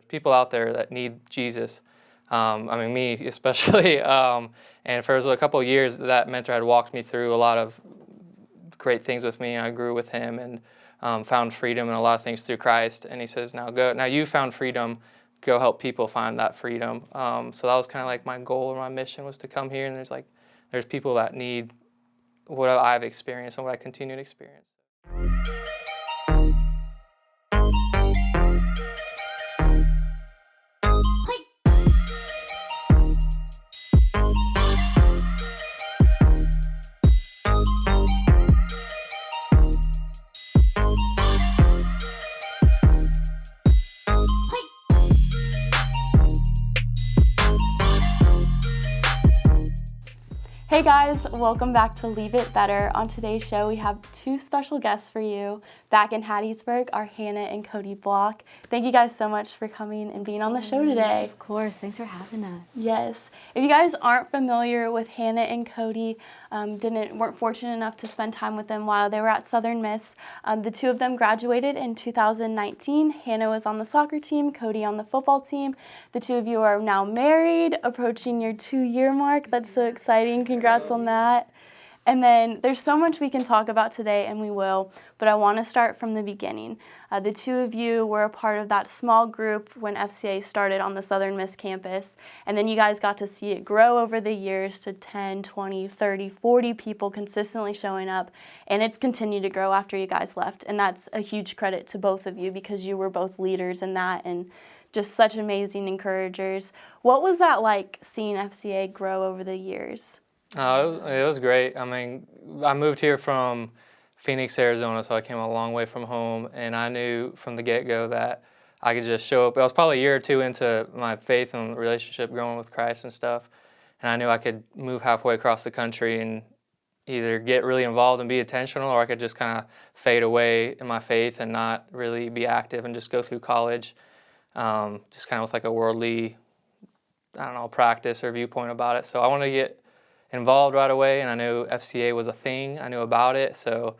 people out there that need Jesus. I mean, me especially. And for a couple of years, that mentor had walked me through a lot of great things with me, and I grew with him and found freedom in a lot of things through Christ. And he says, now go. Now you found freedom. Go help people find that freedom. So that was kind of like my goal or my mission, was to come here, and there's people that need what I've experienced and what I continue to experience. Hey guys, welcome back to Leave It Better. On today's show, we have two special guests for you. Back in Hattiesburg are Hannah and Cody Block. Thank you guys so much for coming and being on the show today. Of course, thanks for having us. Yes. If you guys aren't familiar with Hannah and Cody, weren't fortunate enough to spend time with them while they were at Southern Miss. The two of them graduated in 2019. Hannah was on the soccer team, Cody on the football team. The two of you are now married, approaching your 2-year mark. That's so exciting. Congrats on that. And then there's so much we can talk about today, and we will, but I want to start from the beginning. The two of you were a part of that small group when FCA started on the Southern Miss campus, and then you guys got to see it grow over the years to 10, 20, 30, 40 people consistently showing up, and it's continued to grow after you guys left, and that's a huge credit to both of you because you were both leaders in that and just such amazing encouragers. What was that like, seeing FCA grow over the years? It was great. I mean, I moved here from Phoenix, Arizona, so I came a long way from home, and I knew from the get-go that I could just show up. I was probably a year or two into my faith and relationship growing with Christ and stuff, and I knew I could move halfway across the country and either get really involved and be intentional, or I could just kind of fade away in my faith and not really be active and just go through college, just kind of with like a worldly, practice or viewpoint about it. So I wanted to get involved right away, and I knew FCA was a thing. I knew about it, so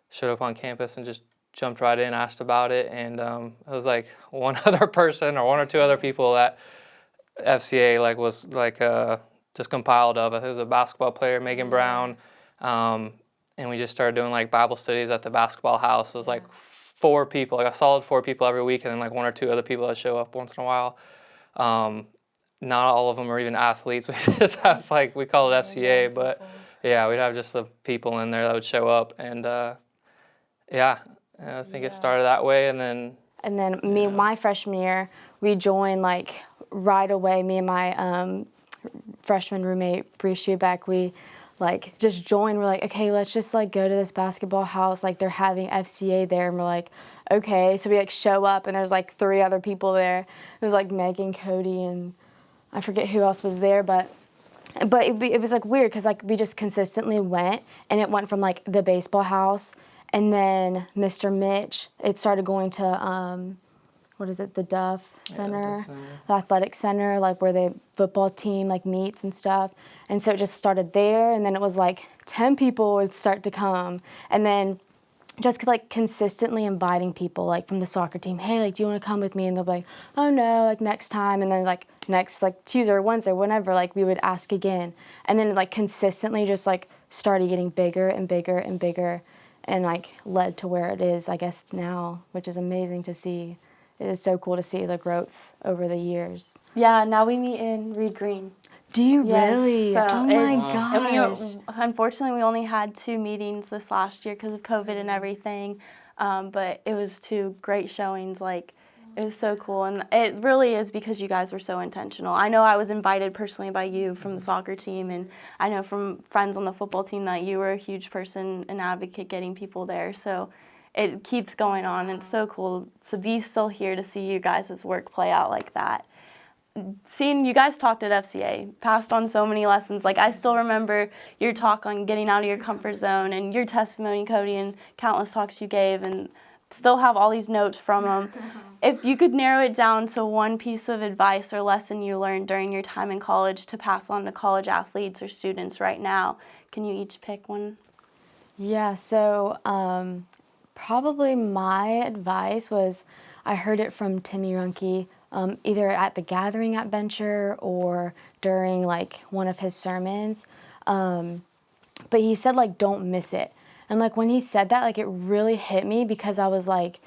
showed up on campus and just jumped right in, asked about it, and it was like one other person or one or two other people that FCA was just compiled of. It was a basketball player, Megan Brown, and we just started doing Bible studies at the basketball house. It was 4 people, a solid 4 people every week, and then 1 or 2 other people that show up once in a while. Not all of them are even athletes. We just have we call it FCA, but yeah, we'd have just the people in there that would show up, and I think it started that way, and then my freshman year, we joined right away. Me and my freshman roommate Bree Schubeck, we just joined. We're like, okay, let's just go to this basketball house. They're having FCA there, and we're like, okay. So we show up, and there's 3 other people there. It was Megan, Cody, and I forget who else was there, but it was weird because we just consistently went, and it went from the baseball house, and then Mr. Mitch. It started going to the Duff Center, the athletic center, where the football team meets and stuff. And so it just started there, and then it was 10 people would start to come, and then just consistently inviting people from the soccer team, hey, do you want to come with me? And they'll be like, oh no, next time. And then next Tuesday or Wednesday, whenever, we would ask again. And then consistently just started getting bigger and bigger and bigger, and led to where it is, I guess, now, which is amazing to see. It is so cool to see the growth over the years. Yeah, now we meet in Reed Green. Do you Yes, really? So oh my gosh. And unfortunately, we only had 2 meetings this last year because of COVID and everything, but it was 2 great showings. It was so cool, and it really is because you guys were so intentional. I know I was invited personally by you from the soccer team, and I know from friends on the football team that you were a huge person, an advocate getting people there. So it keeps going on, and it's so cool to be still here to see you guys' work play out like that. Seeing you guys talked at FCA, passed on so many lessons. I still remember your talk on getting out of your comfort zone and your testimony, Cody, and countless talks you gave, and still have all these notes from them. If you could narrow it down to one piece of advice or lesson you learned during your time in college to pass on to college athletes or students right now, can you each pick one? Yeah, so probably my advice was, I heard it from Timmy Runke either at the gathering at Venture or during like one of his sermons. But he said like, don't miss it. And like when he said that, like it really hit me because I was like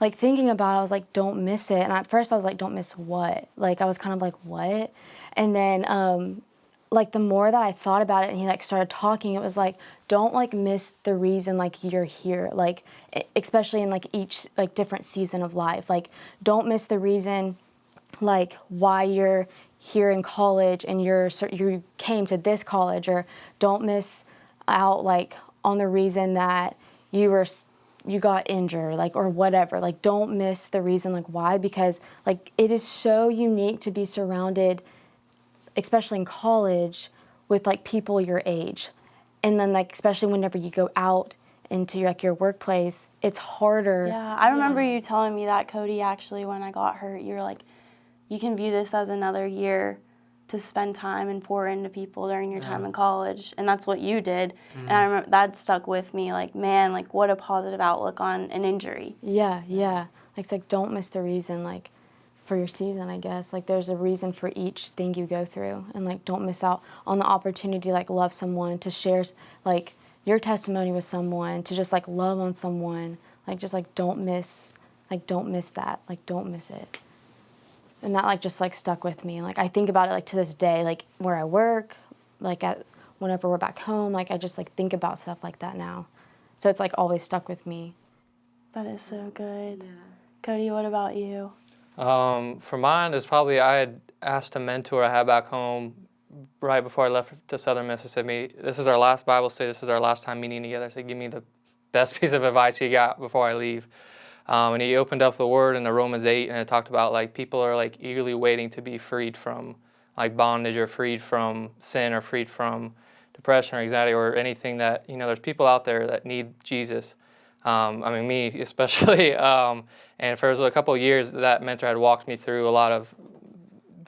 thinking about it, I was like, don't miss it. And at first I was like, don't miss what? Like I was kind of like, what? And then like the more that I thought about it and he like started talking, it was like, don't like miss the reason like you're here, like especially in like each like different season of life. Like don't miss the reason like why you're here in college and you came to this college, or don't miss out like on the reason that you got injured, like, or whatever. Like don't miss the reason like why, because like it is so unique to be surrounded, especially in college, with like people your age. And then like especially whenever you go out into your workplace, it's harder. Yeah, I remember you telling me that, Cody, actually, when I got hurt. You were like, you can view this as another year to spend time and pour into people during your time in college. And that's what you did. And I remember that stuck with me, like, man, like what a positive outlook on an injury. Yeah. Like, it's like, don't miss the reason, like, for your season, I guess. Like, there's a reason for each thing you go through. And, like, don't miss out on the opportunity to, like, love someone, to share, like, your testimony with someone, to just, like, love on someone. Like, just, like, don't miss that. Like, don't miss it. And that, like, just, like, stuck with me. Like, I think about it, like, to this day, like, where I work, like, whenever we're back home, like, I just, like, think about stuff like that now. So it's, like, always stuck with me. That is so good. Yeah. Cody, what about you? For mine, it's probably I had asked a mentor I had back home right before I left to Southern Mississippi. This is our last Bible study. This is our last time meeting together. So give me the best piece of advice you got before I leave. And he opened up the Word in the Romans 8, and it talked about like people are like eagerly waiting to be freed from like bondage, or freed from sin, or freed from depression or anxiety, or anything that, there's people out there that need Jesus. I mean, me especially. And for a couple of years, that mentor had walked me through a lot of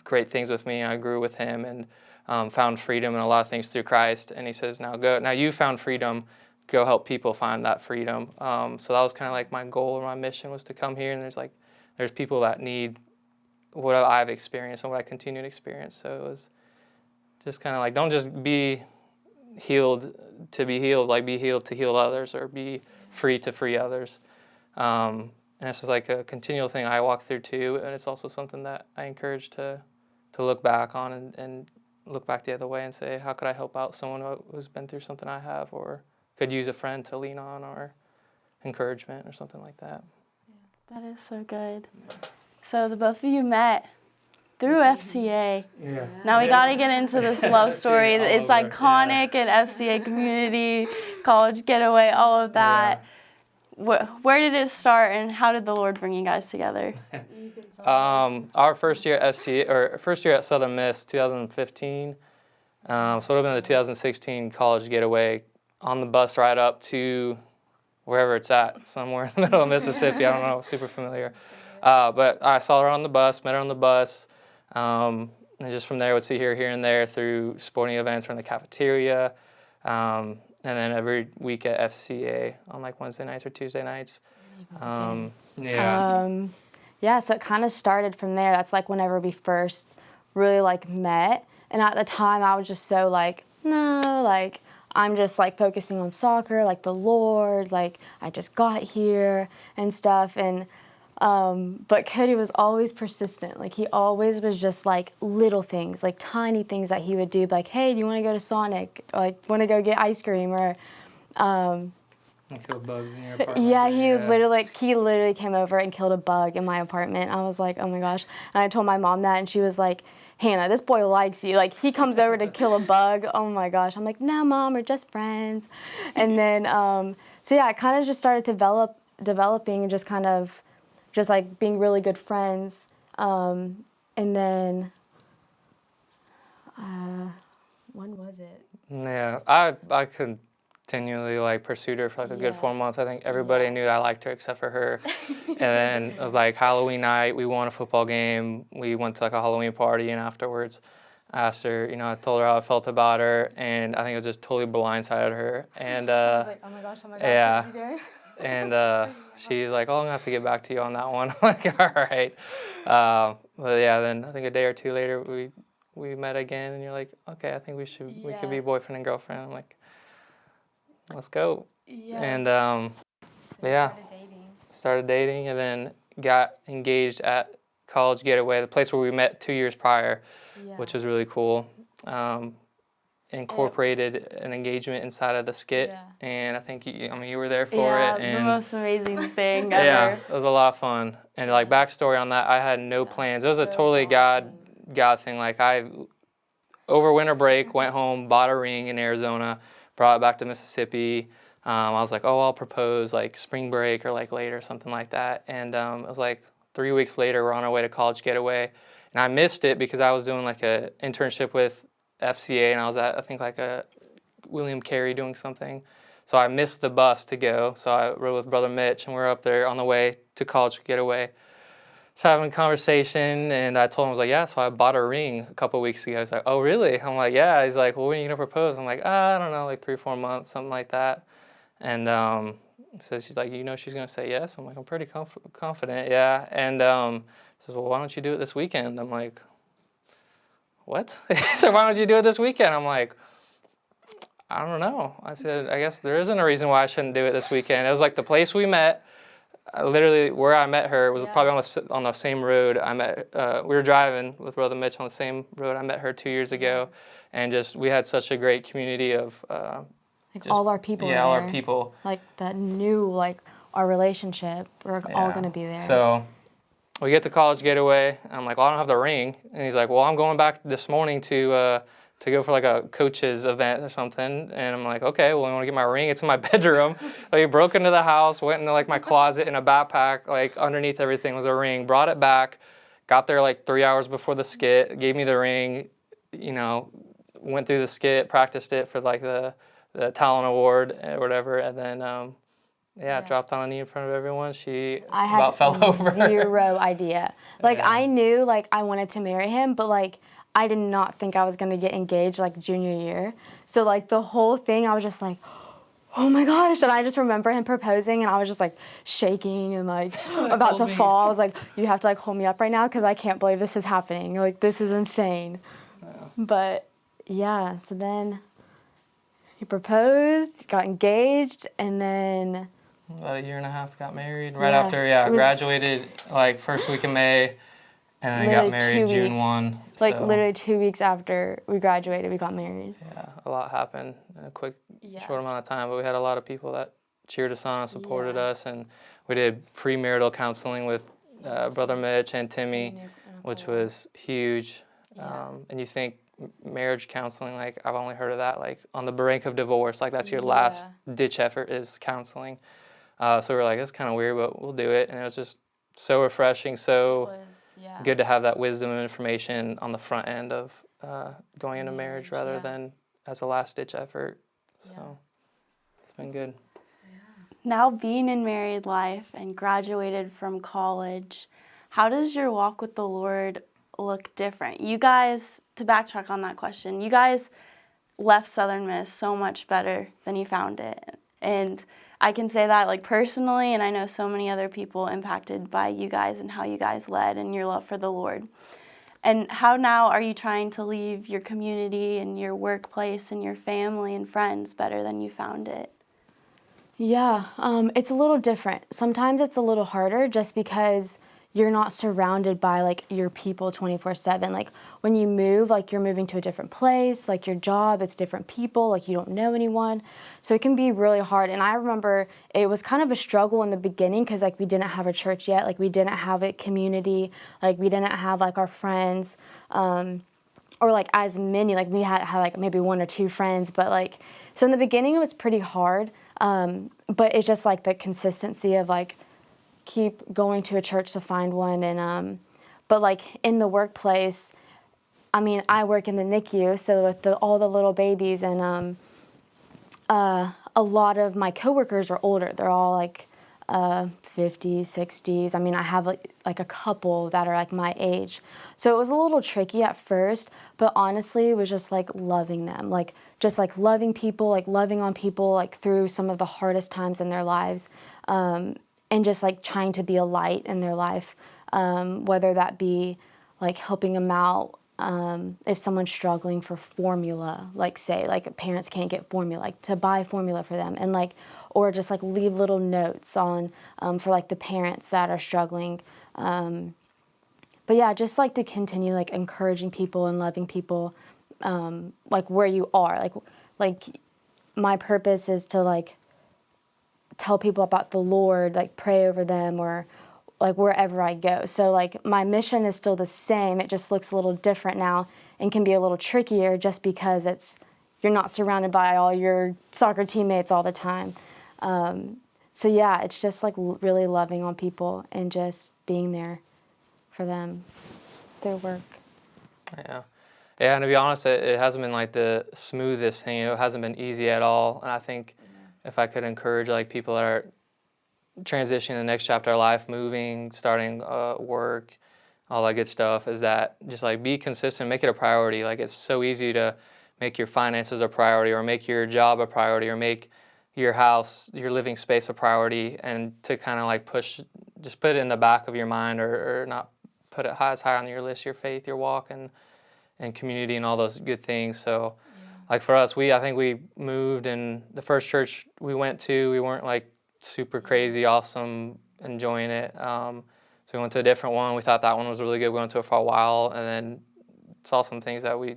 great things with me, and I grew with him and found freedom in a lot of things through Christ. And he says, now go. Now you found freedom. Go help people find that freedom. So that was kind of like my goal or my mission, was to come here, and there's people that need what I've experienced and what I continue to experience. So it was just kind of like, don't just be healed to be healed, like be healed to heal others, or be free to free others. And it's just like a continual thing I walk through too, and it's also something that I encourage to look back on and look back the other way and say, how could I help out someone who's been through something I have, or could use a friend to lean on, or encouragement, or something like that. That is so good. So the both of you met through FCA. Yeah. Now we got to get into this love story. It's iconic in FCA community, college getaway, all of that. Yeah. Where did it start, and how did the Lord bring you guys together? Our first year at FCA, or first year at Southern Miss, 2015. So it would have been the 2016 college getaway, on the bus ride up to wherever it's at, somewhere in the middle of Mississippi. I don't know, super familiar. But I saw her on the bus, met her on the bus, and just from there would see her here and there through sporting events or in the cafeteria, and then every week at FCA on like Wednesday nights or Tuesday nights. Yeah, so it kind of started from there. That's like whenever we first really like met. And at the time I was just so like, no, like I'm just like focusing on soccer, like the Lord, like I just got here and stuff. And but Cody was always persistent. Like he always was just like little things, like tiny things that he would do, like, hey, do you want to go to Sonic? Or, like, want to go get ice cream? Or kill bugs in your apartment. Yeah, he literally came over and killed a bug in my apartment. I was like, oh my gosh. And I told my mom that, and she was like, Hannah, this boy likes you. Like, he comes over to kill a bug. Oh my gosh. I'm like, no, Mom, we're just friends. And then, so yeah, I kind of just started developing and just kind of just like being really good friends. And then, when was it? Yeah, I continually like pursued her for like a good 4 months. I think everybody knew that I liked her except for her. And then it was like Halloween night, we won a football game. We went to like a Halloween party, and afterwards I asked her, I told her how I felt about her, and I think it was just totally blindsided her. And I was like, oh my gosh, yeah. what's he doing? And she's like, "Oh, I'm gonna have to get back to you on that one." I'm like, "All right." But yeah, then I think a day or two later we met again, and you're like, "Okay, I think we could be boyfriend and girlfriend." I'm like, "Let's go." Yeah. And Started started dating, and then got engaged at College Getaway, the place where we met 2 years prior, which was really cool. Incorporated an engagement inside of the skit, and I think you were there for it. The And most amazing thing yeah, ever. it was a lot of fun. And like backstory on that, I had no plans. It was a totally God thing. Like I over winter break went home, bought a ring in Arizona, brought it back to Mississippi. I was like, oh, I'll propose like spring break or like later, something like that. And it was like 3 weeks later, we're on our way to College Getaway, and I missed it because I was doing like a internship with FCA, and I was at, I think, like a William Carey doing something. So I missed the bus to go. So I rode with Brother Mitch, and we were up there on the way to College Getaway. So having a conversation, and I told him, I was like, yeah, so I bought a ring a couple weeks ago. He's like, oh, really? I'm like, yeah. He's like, well, when are you going to propose? I'm like, I don't know, like 3 or 4 months, something like that. And so she's like, you know she's going to say yes? I'm like, I'm pretty confident, yeah. And says, well, why don't you do it this weekend? I'm like, what? So why don't you do it this weekend? I'm like, I don't know. I said, I guess there isn't a reason why I shouldn't do it this weekend. It was like the place we met, literally where I met her was probably on the same road. I met, we were driving with Brother Mitch on the same road. I met her 2 years ago, and just we had such a great community of all our people. Yeah, all our people. Like that knew like our relationship. We're all gonna be there. So we get to College Getaway. I'm like, well, I don't have the ring. And he's like, well, I'm going back this morning to go for like a coach's event or something. And I'm like, okay, well, I want to get my ring. It's in my bedroom. Like, he broke into the house, went into like my closet in a backpack, like underneath everything was a ring, brought it back, got there like 3 hours before the skit, gave me the ring, you know, went through the skit, practiced it for like the talent award or whatever. And then, dropped on a knee in front of everyone. I had about fell over. Zero idea. Like I knew like I wanted to marry him, but like I did not think I was gonna get engaged like junior year. So like the whole thing, I was just like, oh my gosh. And I just remember him proposing, and I was just like shaking and like about to fall. I was like, you have to like hold me up right now because I can't believe this is happening. Like this is insane. But yeah, so then he proposed, got engaged, and then about a year and a half, got married. Right after, graduated like first week of May, and then got married June 1. Like literally 2 weeks after we graduated, we got married. Yeah, a lot happened in a quick, short amount of time, but we had a lot of people that cheered us on and supported us, and we did premarital counseling with Brother Mitch and Timmy, which was huge. And you think marriage counseling, like I've only heard of that like on the brink of divorce, like that's your last ditch effort is counseling. So we were like, that's kind of weird, but we'll do it. And it was just so refreshing, so good to have that wisdom and information on the front end of going into marriage rather than as a last-ditch effort. So it's been good. Now being in married life and graduated from college, how does your walk with the Lord look different? You guys, to backtrack on that question, you guys left Southern Miss so much better than you found it. And I can say that like personally, and I know so many other people impacted by you guys and how you guys led and your love for the Lord. And how now are you trying to leave your community and your workplace and your family and friends better than you found it? Yeah, it's a little different. Sometimes it's a little harder just because you're not surrounded by like your people 24/7. Like when you move, like you're moving to a different place, like your job, it's different people, like you don't know anyone. So it can be really hard. And I remember it was kind of a struggle in the beginning because like we didn't have a church yet, like we didn't have a community, like we didn't have like our friends, or like as many, like we had like maybe 1 or 2 friends, but like, so in the beginning it was pretty hard. But it's just like the consistency of like, keep going to a church to find one. And but like in the workplace, I mean, I work in the NICU, so with all the little babies, and a lot of my coworkers are older. They're all like 50s, 60s. I mean, I have like a couple that are like my age. So it was a little tricky at first, but honestly, it was just like loving them, like just like loving people, like loving on people, like through some of the hardest times in their lives, and just like trying to be a light in their life, whether that be like helping them out. If someone's struggling for formula, like say, like parents can't get formula, like to buy formula for them, and like, or just like leave little notes on for like the parents that are struggling. But yeah, just like to continue like encouraging people and loving people, like where you are. Like my purpose is to like tell people about the Lord, like pray over them, or like wherever I go. So like my mission is still the same. It just looks a little different now and can be a little trickier just because you're not surrounded by all your soccer teammates all the time. So yeah, it's just like really loving on people and just being there for them, their work. Yeah. Yeah, and to be honest, it hasn't been like the smoothest thing. It hasn't been easy at all. And I think if I could encourage like people that are transitioning to the next chapter of life, moving, starting work, all that good stuff, is that just like be consistent, make it a priority. Like it's so easy to make your finances a priority, or make your job a priority, or make your house, your living space a priority, and to kind of like just put it in the back of your mind, or not put it as high on your list, your faith, your walk, and community, and all those good things. So like for us, I think we moved, and the first church we went to, we weren't like super crazy, awesome, enjoying it. So we went to a different one. We thought that one was really good. We went to it for a while, and then saw some things that we,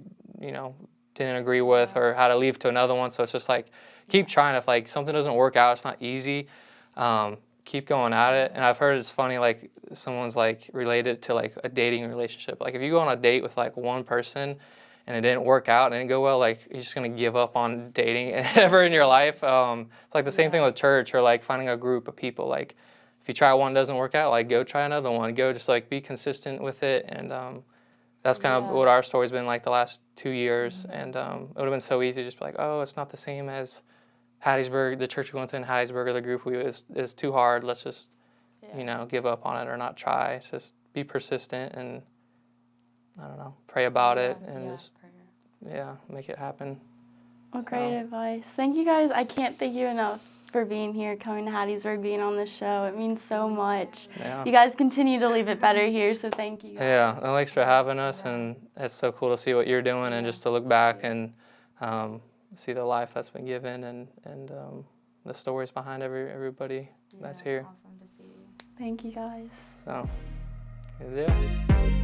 didn't agree with, or had to leave to another one. So it's just like, keep trying. If like something doesn't work out, it's not easy. Keep going at it. And I've heard it's funny, like someone's like related to like a dating relationship. Like if you go on a date with like one person and it didn't work out and it didn't go well, like you're just gonna give up on dating ever in your life. It's like the same thing with church, or like finding a group of people. Like if you try one, doesn't work out, like go try another one. Go just like be consistent with it. And that's kind of what our story's been like the last 2 years. And it would have been so easy to just be like, oh, it's not the same as Hattiesburg, the church we went to in Hattiesburg, or the group is too hard. Let's just, give up on it or not try. It's just be persistent and, I don't know, pray about it and just, make it happen. Well, great advice. Thank you guys. I can't thank you enough for being here, coming to Hattiesburg, being on this show. It means so much. Yeah. You guys continue to leave it better here, so thank you guys. Yeah, and thanks for having us, and it's so cool to see what you're doing and just to look back and see the life that's been given and the stories behind everybody that's here. Awesome to see you. Thank you guys. So, good deal.